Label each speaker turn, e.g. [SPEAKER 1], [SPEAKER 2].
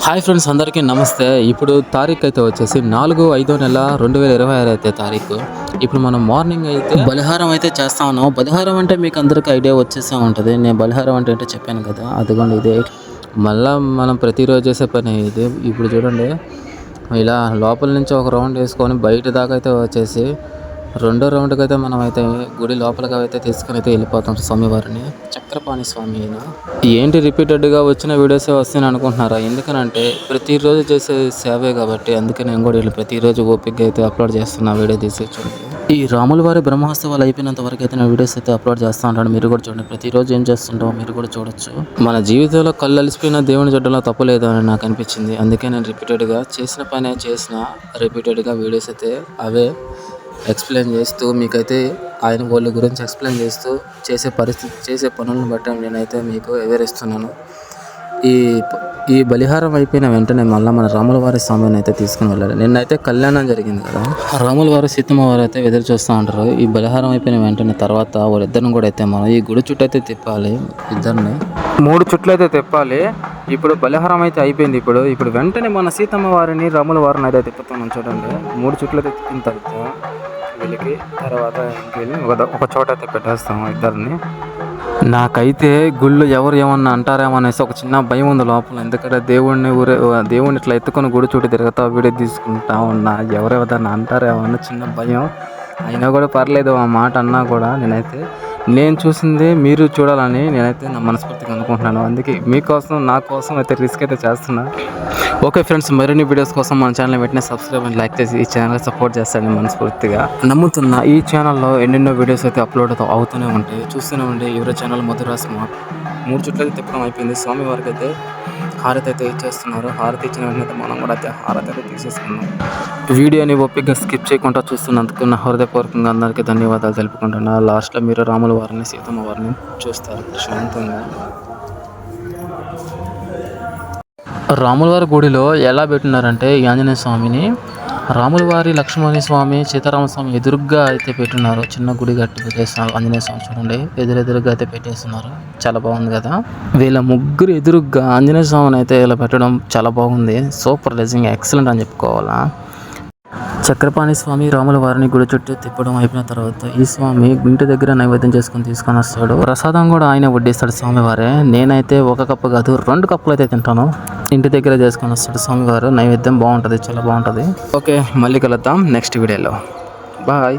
[SPEAKER 1] Hi friends, అందరికీ నమస్తే. ఇప్పుడు తారీఖు అయితే వచ్చేసి 4/5/2026 అయితే తారీఖు. ఇప్పుడు మనం మార్నింగ్ అయితే బలిహారం అయితే చేస్తా ఉన్నాం. బలిహారం అంటే మీకు అందరికీ ఐడియా వచ్చేసే ఉంటుంది. నేను బలిహారం అంటే చెప్పాను కదా, అదిగోండి ఇదే. మళ్ళీ మనం ప్రతిరోజు చేసే పని ఇది. ఇప్పుడు చూడండి, ఇలా లోపల నుంచి ఒక రౌండ్ వేసుకొని బయట దాకా అయితే వచ్చేసి రెండో రౌండ్కి అయితే మనం అయితే గుడి లోపలికి అయితే తీసుకొని అయితే వెళ్ళిపోతాం. స్వామివారిని చక్రపాణి స్వామి అయినా ఏంటి రిపీటెడ్గా వచ్చిన వీడియోసే వస్తాయని అనుకుంటున్నారా? ఎందుకనంటే ప్రతిరోజు చేసే సేవే కాబట్టి, అందుకే నేను కూడా వీళ్ళు ప్రతిరోజు ఓపికగా అయితే అప్లోడ్ చేస్తున్నా వీడియో తీసి. చూడండి, ఈ రాముల వారి బ్రహ్మోత్సవాలు అయిపోయినంత వరకు అయితే నేను వీడియోస్ అయితే అప్లోడ్ చేస్తూ ఉంటాను. మీరు కూడా చూడండి, ప్రతిరోజు ఏం చేస్తుంటామో మీరు కూడా చూడొచ్చు. మన జీవితంలో కళ్ళు అలిసిపోయిన దేవుని చూడడంలో తప్పు లేదు అని నాకు అనిపించింది. అందుకే నేను రిపీటెడ్గా చేసిన పనే రిపీటెడ్గా వీడియోస్ అయితే అవే ఎక్స్ప్లెయిన్ చేస్తూ మీకైతే ఆయన వాళ్ళ గురించి ఎక్స్ప్లెయిన్ చేస్తూ చేసే పనులను బట్టి నేనైతే మీకు వివరిస్తున్నాను. ఈ బలిహారం అయిపోయిన వెంటనే మళ్ళీ మన రాముల వారి స్వామిని అయితే తీసుకుని వెళ్ళాలి. నిన్నైతే కళ్యాణం జరిగింది కదా, రాముల వారు సీతమ్మ వారు అయితే ఎదురు చూస్తూ ఉంటారు. ఈ బలిహారం అయిపోయిన వెంటనే తర్వాత వాళ్ళిద్దరిని కూడా అయితే మనం ఈ గుడి చుట్టూ అయితే తిప్పాలి. ఇద్దరిని 3 చుట్లు అయితే తిప్పాలి. ఇప్పుడు బలిహారం అయితే అయిపోయింది. ఇప్పుడు వెంటనే మన సీతమ్మ వారిని రాముల వారిని అయితే తిప్పుతున్నాం. చూడండి, 3 చుట్లు అయితే తిప్పిన వీళ్ళకి తర్వాత ఇంకెళ్ళి ఒక చోట అయితే పెట్టేస్తాము ఇద్దరిని. నాకైతే గుళ్ళు ఎవరు ఏమన్నా అంటారేమో అనేసి ఒక చిన్న భయం ఉంది లోపల. ఎందుకంటే దేవుడిని ఇట్లా ఎత్తుకొని గుడి చుట్టూ తిరుగుతా వీడియో తీసుకుంటా ఉన్నా, ఎవరెవరన్నా అంటారేమో అని చిన్న భయం. అయినా కూడా పర్లేదు, ఆ మాట అన్నా కూడా నేను చూసింది మీరు చూడాలని నేనైతే నా మనస్ఫూర్తిగా అనుకుంటున్నాను. అందుకే మీకోసం నా కోసం అయితే రిస్క్ అయితే చేస్తున్నా. ఓకే ఫ్రెండ్స్, మరిన్ని వీడియోస్ కోసం మన ఛానల్ వెంటనే సబ్స్క్రైబ్ అండ్ లైక్ చేసి ఈ ఛానల్ సపోర్ట్ చేస్తారని మనస్ఫూర్తిగా నమ్ముతున్నా. ఈ ఛానల్లో ఎన్నెన్నో వీడియోస్ అయితే అప్లోడ్ అవుతూనే ఉంటాయి, చూస్తూనే ఉండే. ఎవరో ఛానల్ మధురా స్మార్ట్ 3 చుట్లు అయితే తిప్పడం అయిపోయింది. స్వామివారికి అయితే హారతి అయితే ఇచ్చేస్తున్నారు. హారతి ఇచ్చిన వెంటనే మనం కూడా అయితే హారతి అయితే తీసేసుకున్నాం. వీడియోని ఓపికగా స్కిప్ చేయకుండా చూస్తున్నందుకు నా హృదయపూర్వకంగా అందరికీ ధన్యవాదాలు తెలుపుకుంటున్నా. లాస్ట్లో మీరు రాముల వారిని సీతమ్మ వారిని చూస్తారు శాంతంగా. రాముల వారి గుడిలో ఎలా పెట్టినారంటే ఈ ఆంజనేయ స్వామిని రాముల వారి లక్ష్మణ స్వామి సీతారామ స్వామి ఎదురుగ్గా అయితే పెట్టున్నారు. చిన్న గుడి కట్టి పెట్టేస్తున్నారు. ఆంజనేయ స్వామి చూడండి ఎదురుగా అయితే పెట్టేస్తున్నారు. చాలా బాగుంది కదా. వీళ్ళ ముగ్గురు ఎదురుగ్గా ఆంజనేయ స్వామిని అయితే ఇలా పెట్టడం చాలా బాగుంది. సూపర్, నిజంగా ఎక్సలెంట్ అని చెప్పుకోవాలా. చక్రపాణి స్వామి రాముల వారిని గుడి చుట్టూ తిప్పడం అయిపోయిన తర్వాత ఈ స్వామి ఇంటి దగ్గర నైవేద్యం తీసుకొని వస్తాడు. ప్రసాదం కూడా ఆయన వడ్డిస్తాడు స్వామివారే. నేనైతే ఒక కప్పు కాదు 2 కప్పులు అయితే తింటాను. ఇంటి దగ్గర చేసుకొని వస్తాడు స్వామివారు. నైవేద్యం బాగుంటుంది, చాలా బాగుంటుంది. ఓకే, మళ్ళీ కలుద్దాం నెక్స్ట్ వీడియోలో. బాయ్.